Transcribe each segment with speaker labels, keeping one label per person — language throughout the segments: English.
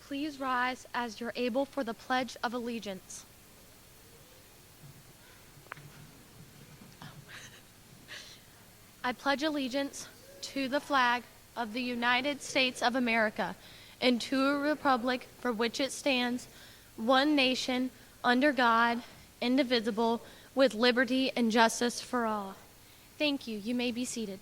Speaker 1: please rise as you're able for the Pledge of Allegiance? I pledge allegiance to the flag of the United States of America and to a republic for which it stands, one nation, under God, indivisible, with liberty and justice for all. Thank you. You may be seated.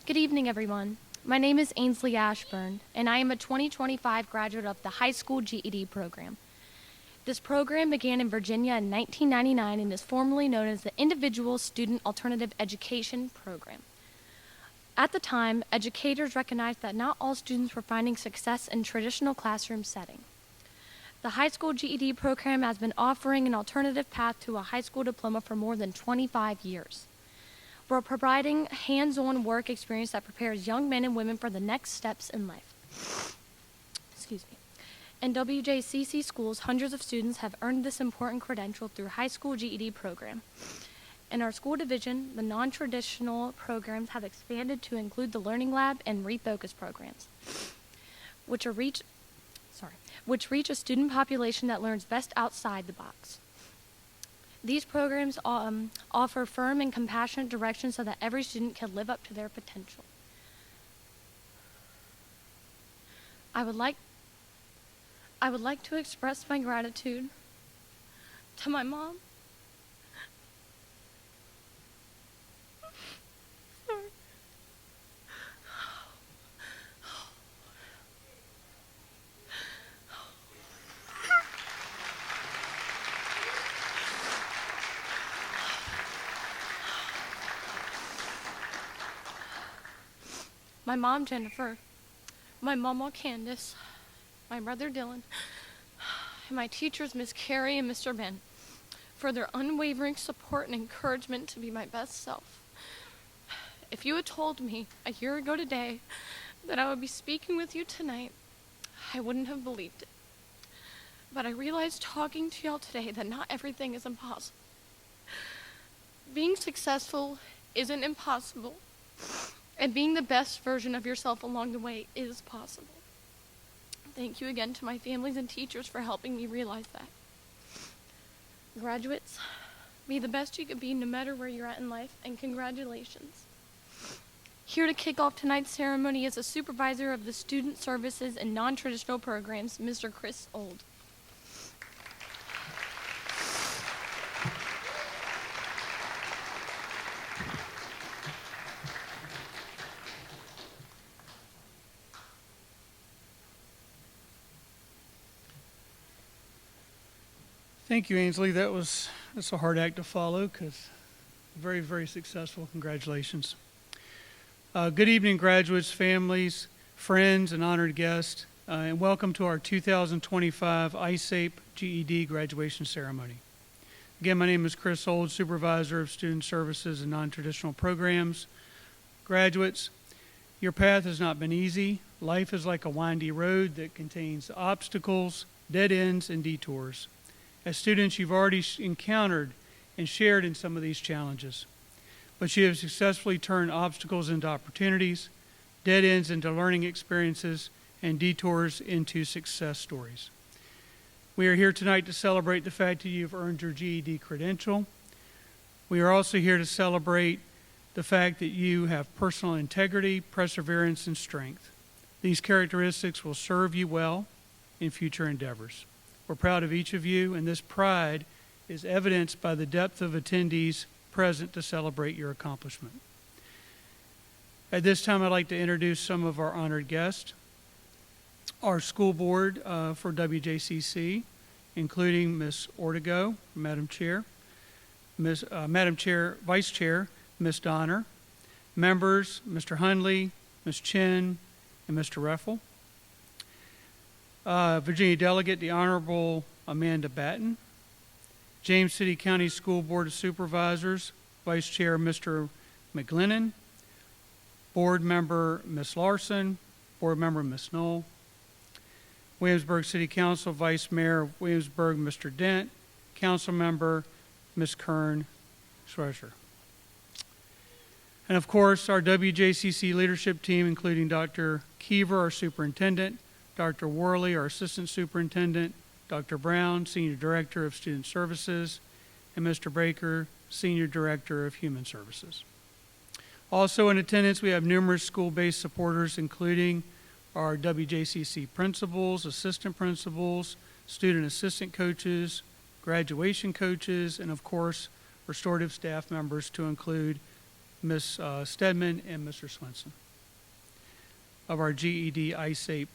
Speaker 1: Good evening, everyone. My name is Ainsley Ashburn, and I am a 2025 graduate of the high school GED program. This program began in Virginia in 1999 and is formally known as the Individual Student Alternative Education Program. At the time, educators recognized that not all students were finding success in traditional classroom setting. The high school GED program has been offering an alternative path to a high school diploma for more than 25 years. We're providing hands-on work experience that prepares young men and women for the next steps in life. In WJCC schools, hundreds of students have earned this important credential through high school GED program. In our school division, the non-traditional programs have expanded to include the Learning Lab and Refocus programs, which reach a student population that learns best outside the box. These programs offer firm and compassionate direction so that every student can live up to their potential. I would like to express my gratitude to my mom. My mom, Jennifer, my mama, Candace, my brother, Dylan, and my teachers, Miss Carrie and Mr. Ben, for their unwavering support and encouragement to be my best self. If you had told me a year ago today that I would be speaking with you tonight, I wouldn't have believed it. But I realized talking to y'all today that not everything is impossible. Being successful isn't impossible. And being the best version of yourself along the way is possible. Thank you again to my families and teachers for helping me realize that. Graduates, be the best you could be no matter where you're at in life, and congratulations. Here to kick off tonight's ceremony is the supervisor of the Student Services and Non-Traditional Programs, Mr. Chris Old.
Speaker 2: Thank you, Ainsley. That's a hard act to follow because very, very successful. Congratulations. Good evening, graduates, families, friends, and honored guests, and welcome to our 2025 ISAEP GED graduation ceremony. Again, my name is Chris Old, Supervisor of Student Services and Non-Traditional Programs. Graduates, your path has not been easy. Life is like a windy road that contains obstacles, dead ends, and detours. As students, you've already encountered and shared in some of these challenges, but you have successfully turned obstacles into opportunities, dead ends into learning experiences, and detours into success stories. We are here tonight to celebrate the fact that you've earned your GED credential. We are also here to celebrate the fact that you have personal integrity, perseverance, and strength. These characteristics will serve you well in future endeavors. We're proud of each of you, and this pride is evidenced by the depth of attendees present to celebrate your accomplishment. At this time, I'd like to introduce some of our honored guests. Our school board for WJCC, including Ms. Ortego, Madam Chair, Vice Chair, Ms. Donner, members, Mr. Hundley, Ms. Chin, and Mr. Reffel. Virginia Delegate, the Honorable Amanda Batten. James City County School Board of Supervisors, Vice Chair Mr. McGlennon. Board Member Ms. Larson. Board Member Ms. Knoll. Williamsburg City Council Vice Mayor of Williamsburg Mr. Dent. Council Member Ms. Kern Schreischer. And of course, our WJCC leadership team, including Dr. Kiever, our superintendent, Dr. Worley, our assistant superintendent, Dr. Brown, senior director of student services, and Mr. Baker, senior director of human services. Also in attendance, we have numerous school-based supporters, including our WJCC principals, assistant principals, student assistant coaches, graduation coaches, and of course, restorative staff members to include Ms. Stedman and Mr. Swenson of our GED ISAEP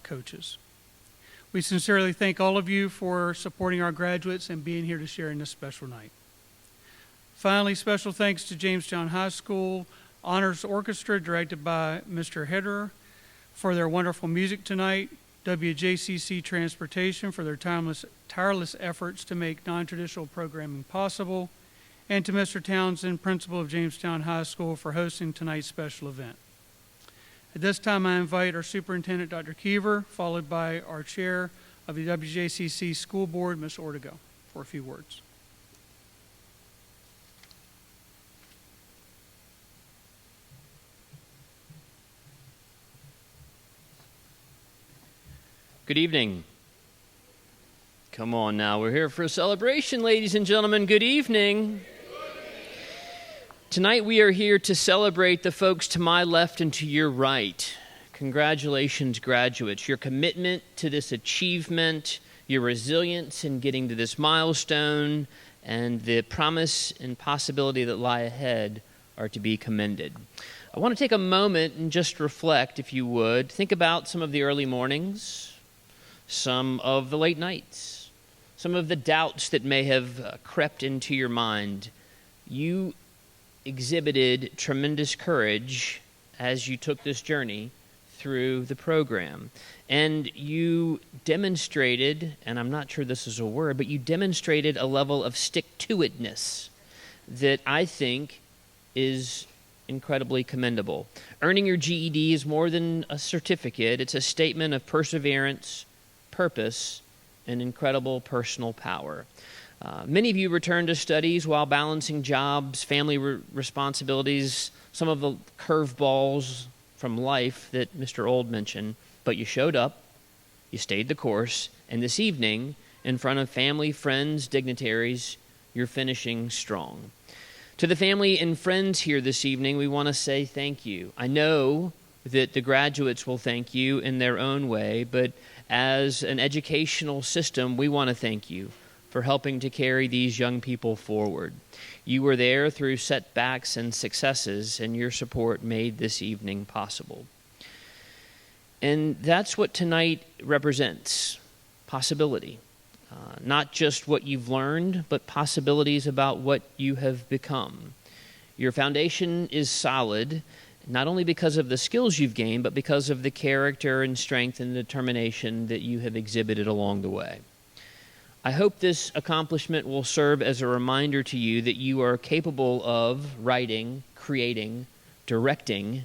Speaker 2: coaches. We sincerely thank all of you for supporting our graduates and being here to share in this special night. Finally, special thanks to Jamestown High School Honors Orchestra, directed by Mr. Hedder, for their wonderful music tonight, WJCC Transportation for their tireless efforts to make non-traditional programming possible, and to Mr. Townsend, principal of Jamestown High School, for hosting tonight's special event. At this time, I invite our superintendent, Dr. Kiever, followed by our chair of the WJCC School Board, Ms. Ortego, for a few words.
Speaker 3: Good evening. Come on now, we're here for a celebration, ladies and gentlemen. Good evening. Tonight we are here to celebrate the folks to my left and to your right. Congratulations, graduates. Your commitment to this achievement, your resilience in getting to this milestone, and the promise and possibility that lie ahead are to be commended. I want to take a moment and just reflect, if you would. Think about some of the early mornings, some of the late nights, some of the doubts that may have crept into your mind. You exhibited tremendous courage as you took this journey through the program. And you demonstrated, and I'm not sure this is a word, but you demonstrated a level of stick-to-itness that I think is incredibly commendable. Earning your GED is more than a certificate. It's a statement of perseverance, purpose, and incredible personal power. Many of you returned to studies while balancing jobs, family responsibilities, some of the curveballs from life that Mr. Old mentioned, but you showed up, you stayed the course, and this evening, in front of family, friends, dignitaries, you're finishing strong. To the family and friends here this evening, we want to say thank you. I know that the graduates will thank you in their own way, but as an educational system, we want to thank you for helping to carry these young people forward. You were there through setbacks and successes, and your support made this evening possible. And that's what tonight represents, possibility. Not just what you've learned, but possibilities about what you have become. Your foundation is solid, not only because of the skills you've gained, but because of the character and strength and determination that you have exhibited along the way. I hope this accomplishment will serve as a reminder to you that you are capable of writing, creating, directing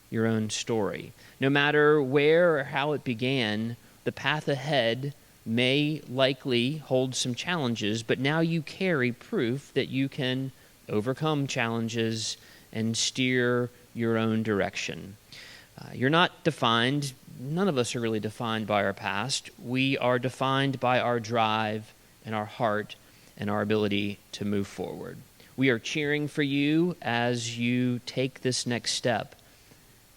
Speaker 3: your own story. No matter where or how it began, the path ahead may likely hold some challenges, but now you carry proof that you can overcome challenges and steer your own direction. You're not defined, none of us are really defined by our past. We are defined by our drive and our heart and our ability to move forward. We are cheering for you as you take this next step.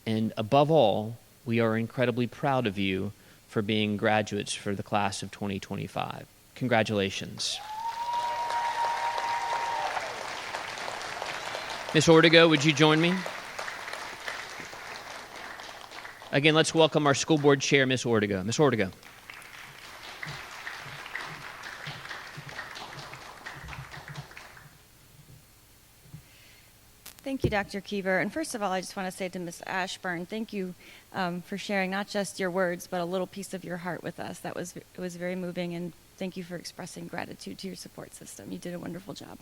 Speaker 3: And above all, we are incredibly proud of you for being graduates for the class of 2025. Congratulations. Ms. Ortego, would you join me? Again, let's welcome our school board chair, Ms. Ortego. Ms. Ortego.
Speaker 4: Thank you, Dr. Kiever. And first of all, I just want to say to Ms. Ashburn, thank you for sharing not just your words, but a little piece of your heart with us. It was very moving, and thank you for expressing gratitude to your support system. You did a wonderful job.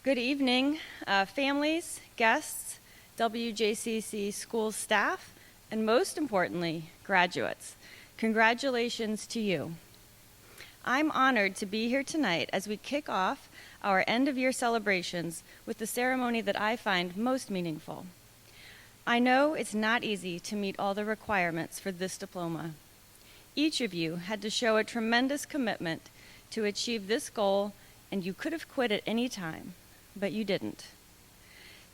Speaker 4: Good evening, families, guests, WJCC school staff, and most importantly, graduates. Congratulations to you. I'm honored to be here tonight as we kick off our end-of-year celebrations with the ceremony that I find most meaningful. I know it's not easy to meet all the requirements for this diploma. Each of you had to show a tremendous commitment to achieve this goal, and you could have quit at any time, but you didn't.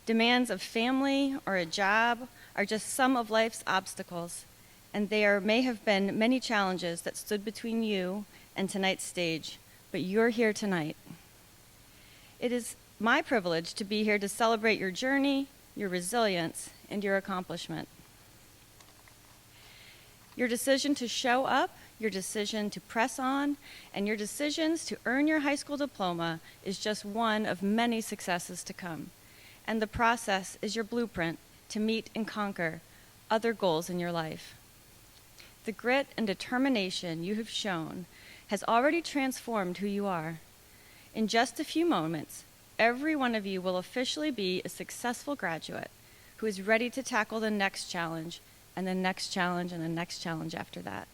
Speaker 4: Demands of family or a job are just some of life's obstacles, and there may have been many challenges that stood between you and tonight's stage, but you're here tonight. It is my privilege to be here to celebrate your journey, your resilience, and your accomplishment. Your decision to show up, your decision to press on, and your decisions to earn your high school diploma is just one of many successes to come. And the process is your blueprint to meet and conquer other goals in your life. The grit and determination you have shown has already transformed who you are. In just a few moments, every one of you will officially be a successful graduate who is ready to tackle the next challenge and the next challenge and the next challenge after that.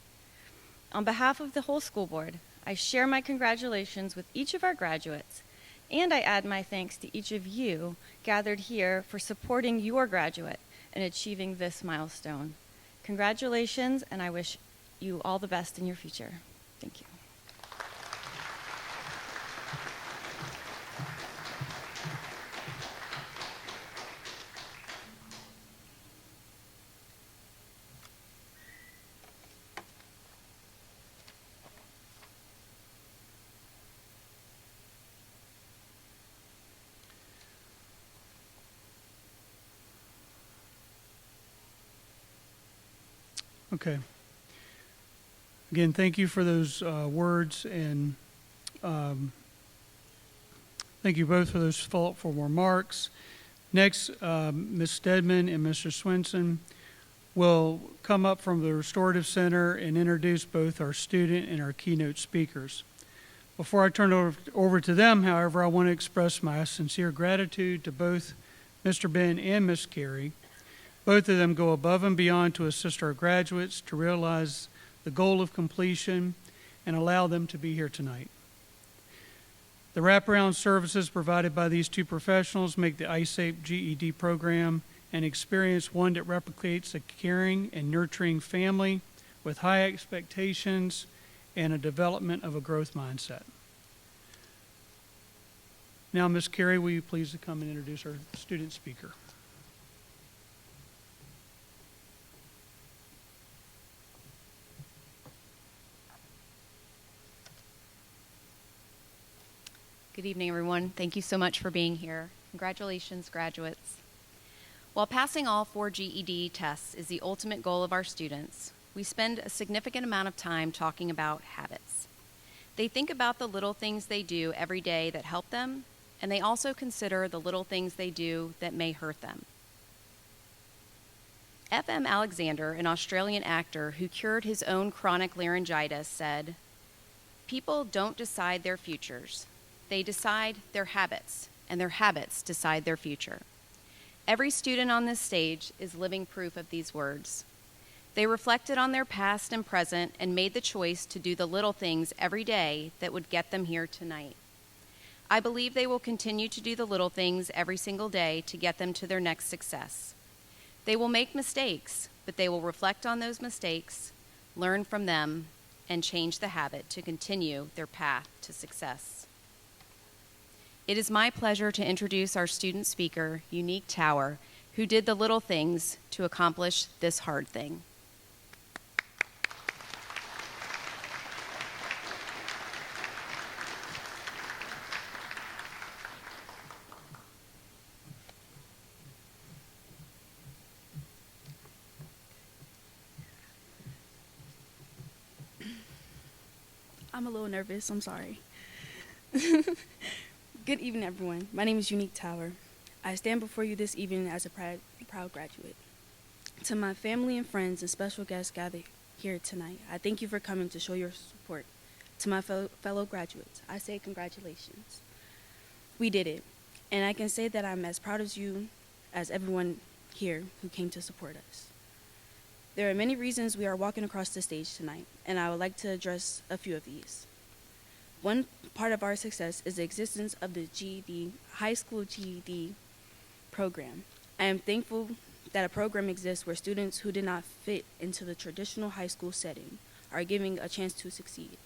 Speaker 4: On behalf of the whole school board, I share my congratulations with each of our graduates, and I add my thanks to each of you gathered here for supporting your graduate and achieving this milestone. Congratulations, and I wish you all the best in your future. Thank you.
Speaker 2: Okay. Again, thank you for those words, and thank you both for those thoughtful remarks. Next, Ms. Stedman and Mr. Swinson will come up from the Restorative Center and introduce both our student and our keynote speakers. Before I turn it over to them, however, I want to express my sincere gratitude to both Mr. Ben and Ms. Carey. Both of them go above and beyond to assist our graduates to realize the goal of completion and allow them to be here tonight. The wraparound services provided by these two professionals make the ISAEP GED program an experience, one that replicates a caring and nurturing family with high expectations and a development of a growth mindset. Now, Ms. Carey, will you please come and introduce our student speaker?
Speaker 5: Good evening, everyone. Thank you so much for being here. Congratulations, graduates. While passing all 4 GED tests is the ultimate goal of our students, we spend a significant amount of time talking about habits. They think about the little things they do every day that help them, and they also consider the little things they do that may hurt them. F.M. Alexander, an Australian actor who cured his own chronic laryngitis, said, "People don't decide their futures. They decide their habits, and their habits decide their future." Every student on this stage is living proof of these words. They reflected on their past and present and made the choice to do the little things every day that would get them here tonight. I believe they will continue to do the little things every single day to get them to their next success. They will make mistakes, but they will reflect on those mistakes, learn from them, and change the habit to continue their path to success. It is my pleasure to introduce our student speaker, Unique Tower, who did the little things to accomplish this hard thing.
Speaker 6: I'm a little nervous, I'm sorry. Good evening, everyone. My name is Unique Tower. I stand before you this evening as a proud graduate. To my family and friends and special guests gathered here tonight, I thank you for coming to show your support. To my fellow graduates, I say congratulations. We did it, and I can say that I'm as proud as you as everyone here who came to support us. There are many reasons we are walking across the stage tonight, and I would like to address a few of these. One part of our success is the existence of the GED, high school GED program. I am thankful that a program exists where students who did not fit into the traditional high school setting are given a chance to succeed.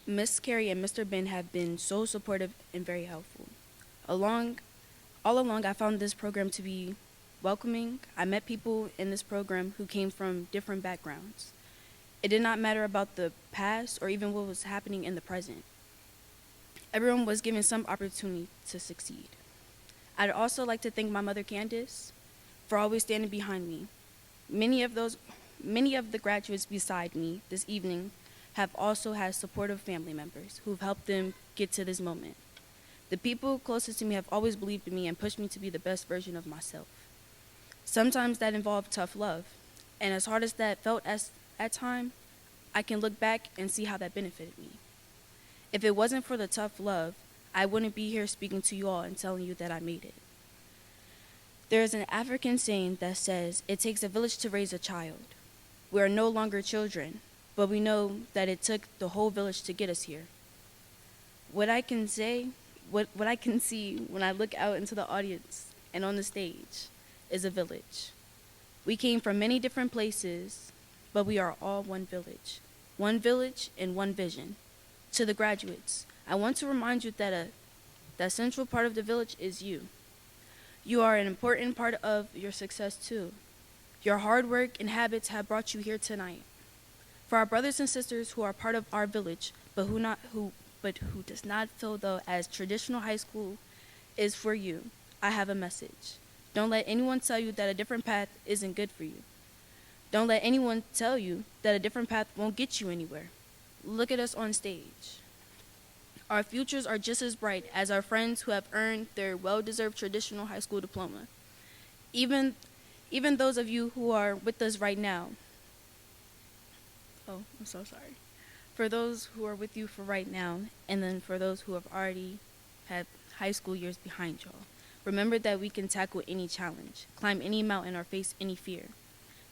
Speaker 6: Miss Carey and Mr. Ben have been so supportive and very helpful. All along, I found this program to be welcoming. I met people in this program who came from different backgrounds. It did not matter about the past or even what was happening in the present. Everyone was given some opportunity to succeed. I'd also like to thank my mother, Candace, for always standing behind me. Many of the graduates beside me this evening have also had supportive family members who've helped them get to this moment. The people closest to me have always believed in me and pushed me to be the best version of myself. Sometimes that involved tough love, and as hard as that felt at time, I can look back and see how that benefited me. If it wasn't for the tough love, I wouldn't be here speaking to you all and telling you that I made it. There is an African saying that says, "It takes a village to raise a child." We are no longer children, but we know that it took the whole village to get us here. What I can see when I look out into the audience and on the stage is a village. We came from many different places, but we are all one village and one vision. To the graduates, I want to remind you that that central part of the village is you. You are an important part of your success too. Your hard work and habits have brought you here tonight. For our brothers and sisters who are part of our village, but who does not feel though as traditional high school is for you, I have a message. Don't let anyone tell you that a different path isn't good for you. Don't let anyone tell you that a different path won't get you anywhere. Look at us on stage. Our futures are just as bright as our friends who have earned their well-deserved traditional high school diploma. Even those of you who are with us right now. Oh, I'm so sorry. For those who are with you for right now, and then for those who have already had high school years behind y'all, remember that we can tackle any challenge, climb any mountain, or face any fear.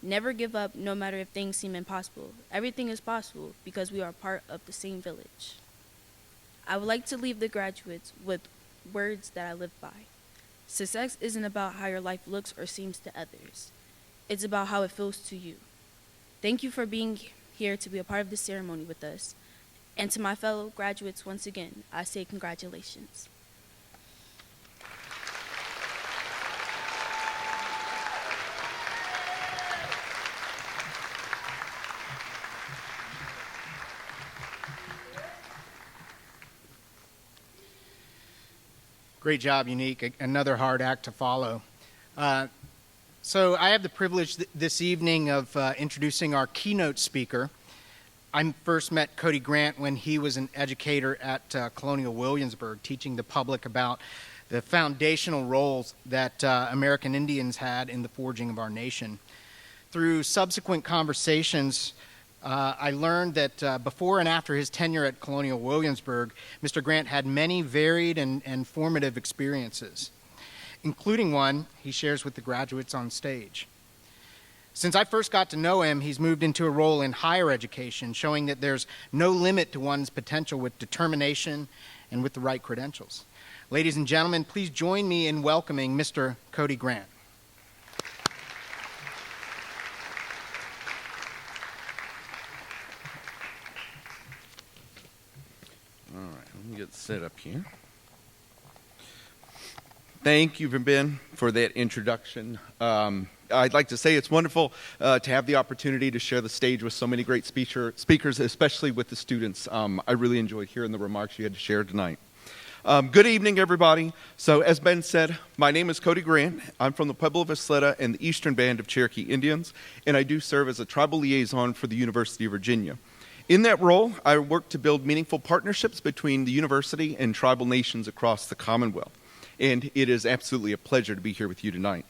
Speaker 6: Never give up, no matter if things seem impossible. Everything is possible because we are part of the same village. I would like to leave the graduates with words that I live by. Success isn't about how your life looks or seems to others. It's about how it feels to you. Thank you for being here to be a part of this ceremony with us. And to my fellow graduates, once again, I say congratulations.
Speaker 7: Great job, Unique. Another hard act to follow. So I have the privilege this evening of introducing our keynote speaker. I first met Cody Grant when he was an educator at Colonial Williamsburg, teaching the public about the foundational roles that American Indians had in the forging of our nation. Through subsequent conversations, I learned that before and after his tenure at Colonial Williamsburg, Mr. Grant had many varied and formative experiences, including one he shares with the graduates on stage. Since I first got to know him, he's moved into a role in higher education, showing that there's no limit to one's potential with determination and with the right credentials. Ladies and gentlemen, please join me in welcoming Mr. Cody Grant.
Speaker 8: All right, let me get set up here. Thank you, Ben, for that introduction. I'd like to say it's wonderful to have the opportunity to share the stage with so many great speakers, especially with the students. I really enjoyed hearing the remarks you had to share tonight. Good evening, everybody. So, as Ben said, my name is Cody Grant. I'm from the Pueblo of Isleta and the Eastern Band of Cherokee Indians, and I do serve as a tribal liaison for the University of Virginia. In that role, I work to build meaningful partnerships between the university and tribal nations across the Commonwealth. And it is absolutely a pleasure to be here with you tonight.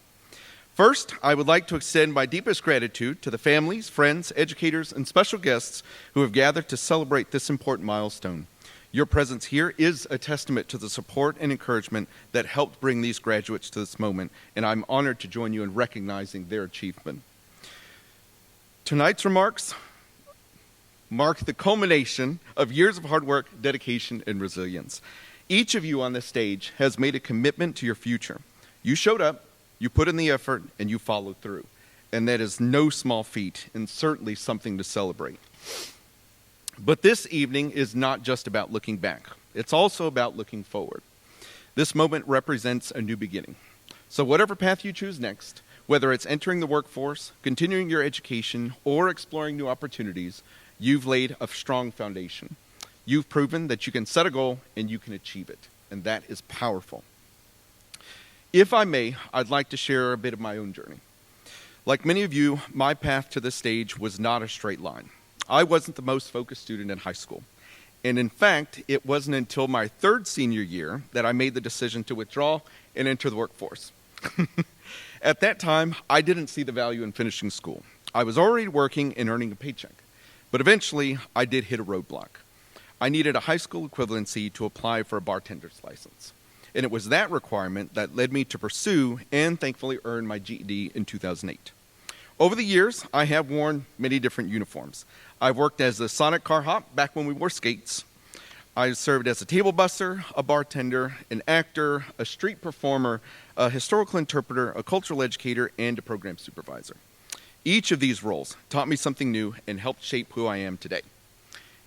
Speaker 8: First, I would like to extend my deepest gratitude to the families, friends, educators, and special guests who have gathered to celebrate this important milestone. Your presence here is a testament to the support and encouragement that helped bring these graduates to this moment, and I'm honored to join you in recognizing their achievement. Tonight's remarks mark the culmination of years of hard work, dedication, and resilience. Each of you on this stage has made a commitment to your future. You showed up, you put in the effort, and you followed through. And that is no small feat, and certainly something to celebrate. But this evening is not just about looking back. It's also about looking forward. This moment represents a new beginning. So whatever path you choose next, whether it's entering the workforce, continuing your education, or exploring new opportunities, you've laid a strong foundation. You've proven that you can set a goal and you can achieve it, and that is powerful. If I may, I'd like to share a bit of my own journey. Like many of you, my path to this stage was not a straight line. I wasn't the most focused student in high school. And in fact, it wasn't until my third senior year that I made the decision to withdraw and enter the workforce. At that time, I didn't see the value in finishing school. I was already working and earning a paycheck. But eventually, I did hit a roadblock. I needed a high school equivalency to apply for a bartender's license. And it was that requirement that led me to pursue and thankfully earn my GED in 2008. Over the years, I have worn many different uniforms. I've worked as a Sonic car hop back when we wore skates. I've served as a table busser, a bartender, an actor, a street performer, a historical interpreter, a cultural educator, and a program supervisor. Each of these roles taught me something new and helped shape who I am today.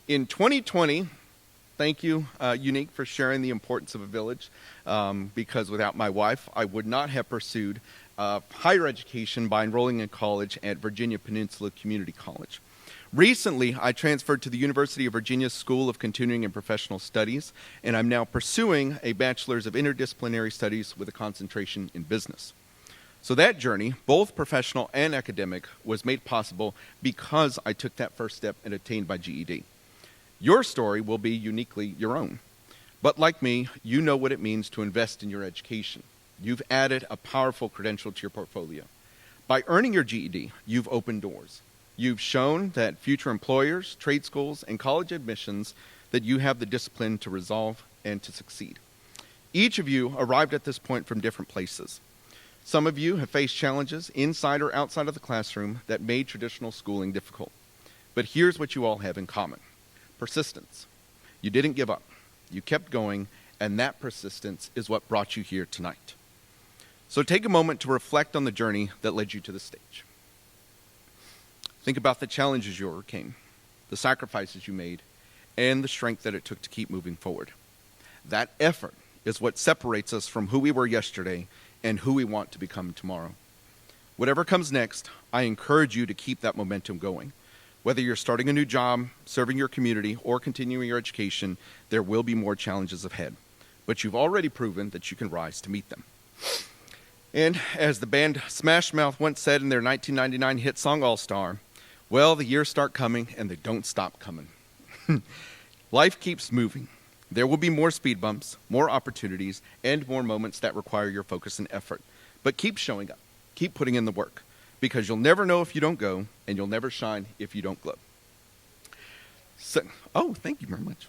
Speaker 8: In 2020, thank you, Unique, for sharing the importance of a village, because without my wife, I would not have pursued higher education by enrolling in college at Virginia Peninsula Community College. Recently, I transferred to the University of Virginia School of Continuing and Professional Studies, and I'm now pursuing a Bachelor's of Interdisciplinary Studies with a concentration in business. So that journey, both professional and academic, was made possible because I took that first step and attained my GED. Your story will be uniquely your own. But like me, you know what it means to invest in your education. You've added a powerful credential to your portfolio. By earning your GED, you've opened doors. You've shown that future employers, trade schools, and college admissions that you have the discipline to resolve and to succeed. Each of you arrived at this point from different places. Some of you have faced challenges inside or outside of the classroom that made traditional schooling difficult. But here's what you all have in common: persistence. You didn't give up. You kept going, and that persistence is what brought you here tonight. So take a moment to reflect on the journey that led you to the stage. Think about the challenges you overcame, the sacrifices you made, and the strength that it took to keep moving forward. That effort is what separates us from who we were yesterday and who we want to become tomorrow. Whatever comes next, I encourage you to keep that momentum going. Whether you're starting a new job, serving your community, or continuing your education, there will be more challenges ahead. But you've already proven that you can rise to meet them. And as the band Smash Mouth once said in their 1999 hit song All-Star, well, the years start coming and they don't stop coming. Life keeps moving. There will be more speed bumps, more opportunities, and more moments that require your focus and effort. But keep showing up. Keep putting in the work, because you'll never know if you don't go, and you'll never shine if you don't glow. So, thank you very much.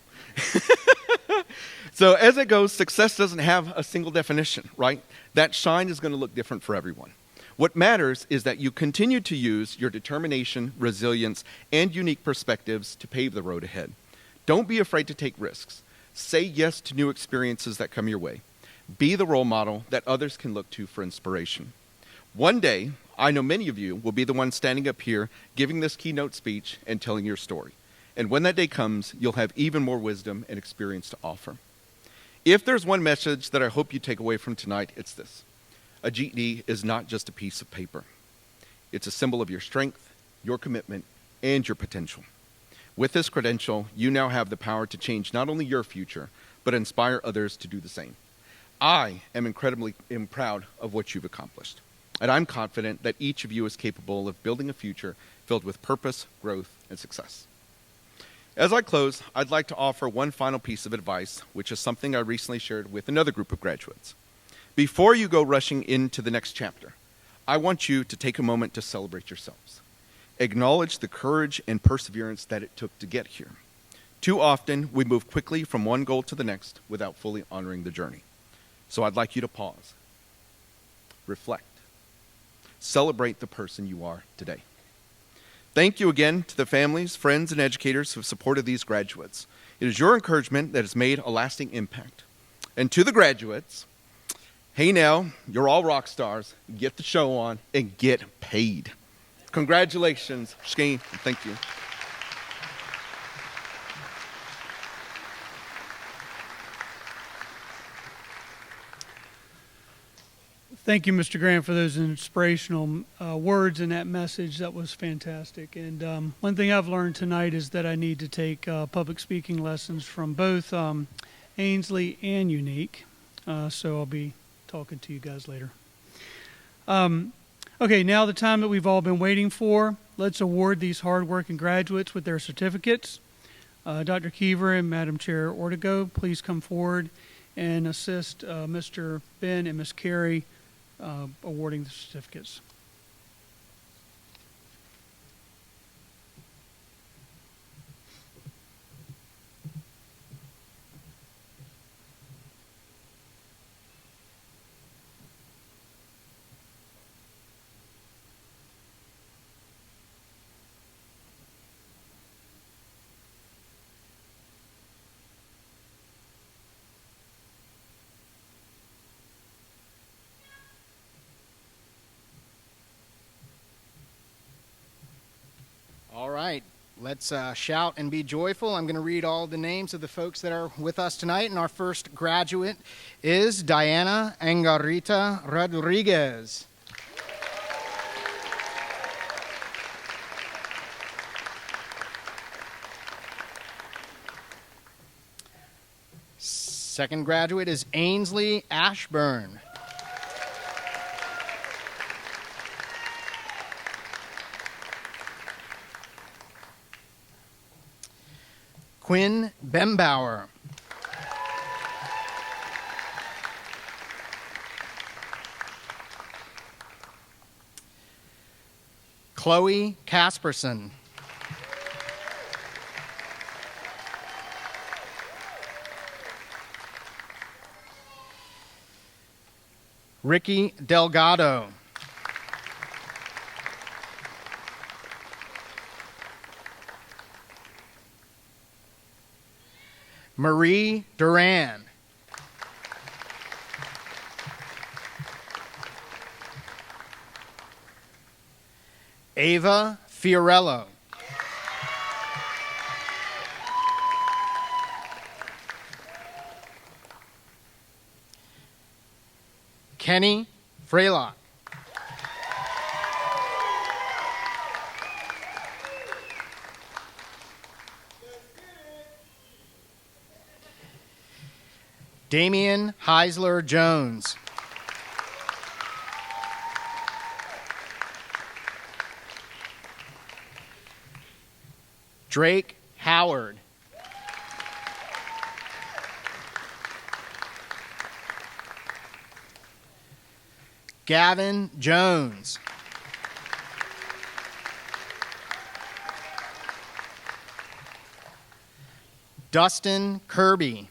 Speaker 8: So as it goes, success doesn't have a single definition, right? That shine is going to look different for everyone. What matters is that you continue to use your determination, resilience, and unique perspectives to pave the road ahead. Don't be afraid to take risks. Say yes to new experiences that come your way. Be the role model that others can look to for inspiration. One day, I know many of you will be the ones standing up here giving this keynote speech and telling your story. And when that day comes, you'll have even more wisdom and experience to offer. If there's one message that I hope you take away from tonight, it's this: a GED is not just a piece of paper. It's a symbol of your strength, your commitment, and your potential. With this credential, you now have the power to change not only your future, but inspire others to do the same. I am incredibly proud of what you've accomplished, and I'm confident that each of you is capable of building a future filled with purpose, growth, and success. As I close, I'd like to offer one final piece of advice, which is something I recently shared with another group of graduates. Before you go rushing into the next chapter, I want you to take a moment to celebrate yourselves. Acknowledge the courage and perseverance that it took to get here. Too often, we move quickly from one goal to the next without fully honoring the journey. So I'd like you to pause, reflect, celebrate the person you are today. Thank you again to the families, friends, and educators who have supported these graduates. It is your encouragement that has made a lasting impact. And to the graduates, hey now, you're all rock stars. Get the show on and get paid. Congratulations, Shane. Thank you.
Speaker 2: Thank you, Mr. Grant, for those inspirational words and that message. That was fantastic. And one thing I've learned tonight is that I need to take public speaking lessons from both Ainsley and Unique. So I'll be talking to you guys later. Okay, now the time that we've all been waiting for. Let's award these hardworking graduates with their certificates. Dr. Kiever and Madam Chair Ortego, please come forward and assist Mr. Ben and Ms. Carey awarding the certificates.
Speaker 7: All right, let's shout and be joyful. I'm going to read all the names of the folks that are with us tonight, and our first graduate is Diana Angarita Rodriguez. Second graduate is Ainsley Ashburn. Quinn Bembauer. Chloe Casperson. Ricky Delgado. Marie Duran. Ava Fiorello. Kenny Freylock. Damian Heisler Jones. Drake Howard. Gavin Jones. Dustin Kirby.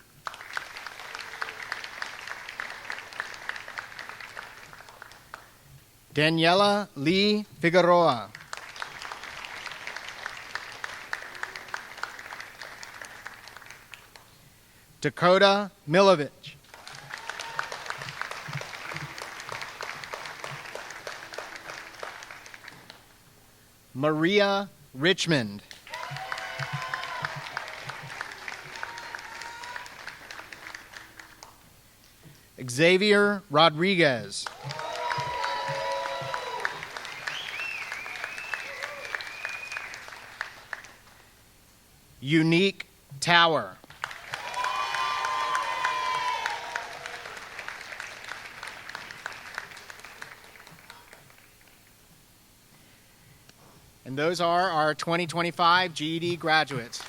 Speaker 7: Daniela Lee Figueroa. Dakota Milovich. Maria Richmond. Xavier Rodriguez. Unique Tower. And those are our 2025 GED graduates.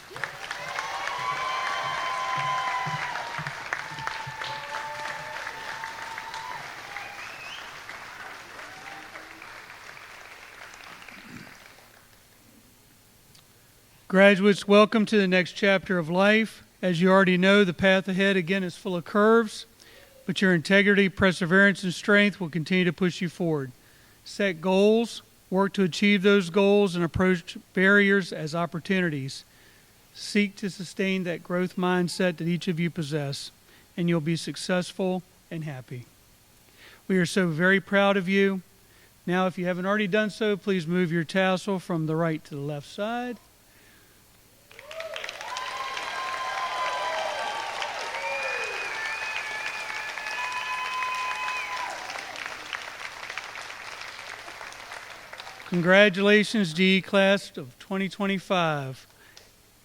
Speaker 2: Graduates, welcome to the next chapter of life. As you already know, the path ahead again is full of curves, but your integrity, perseverance, and strength will continue to push you forward. Set goals, Work to achieve those goals and approach barriers as opportunities. Seek to sustain that growth mindset that each of you possess, and you'll be successful and happy. We are so very proud of you. Now, if you haven't already done so, please move your tassel from the right to the left side. Congratulations, GE class of 2025.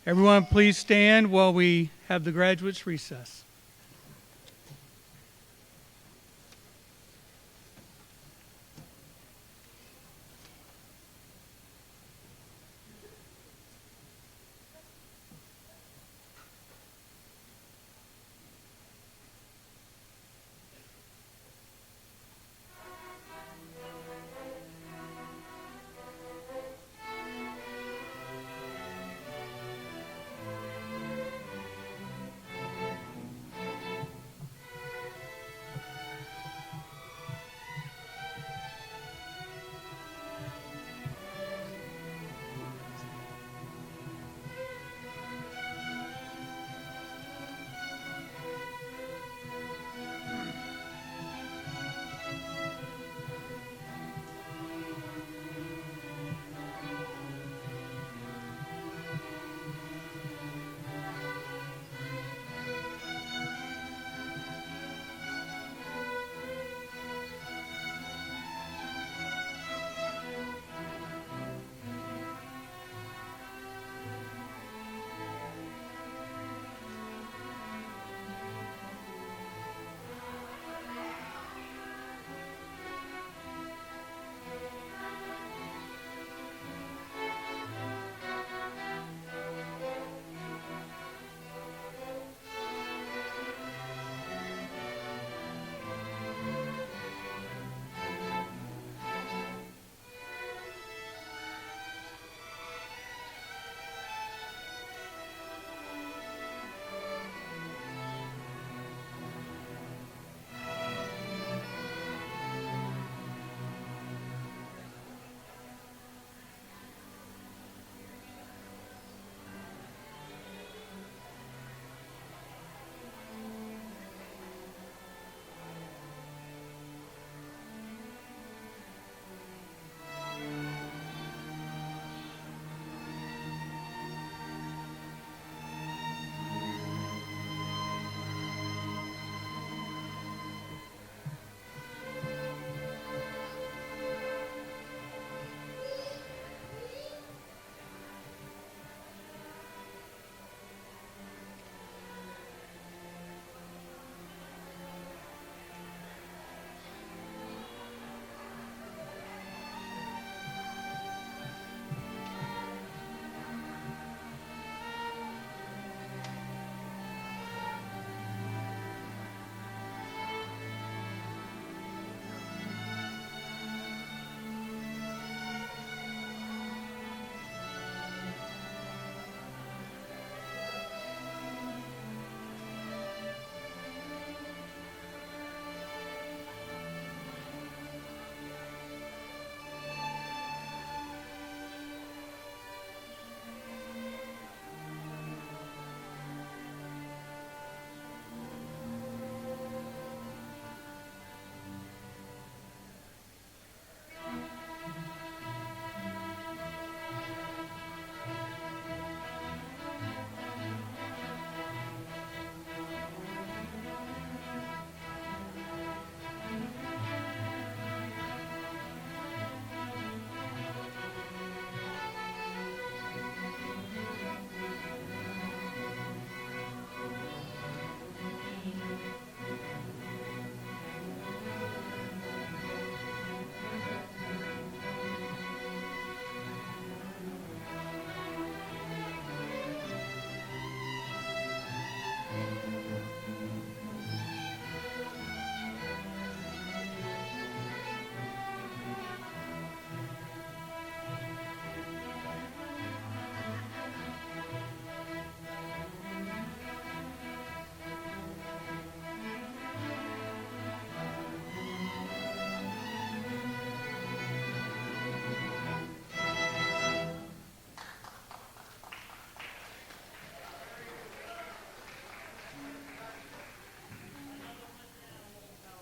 Speaker 2: Everyone, please stand while we have the graduates recess.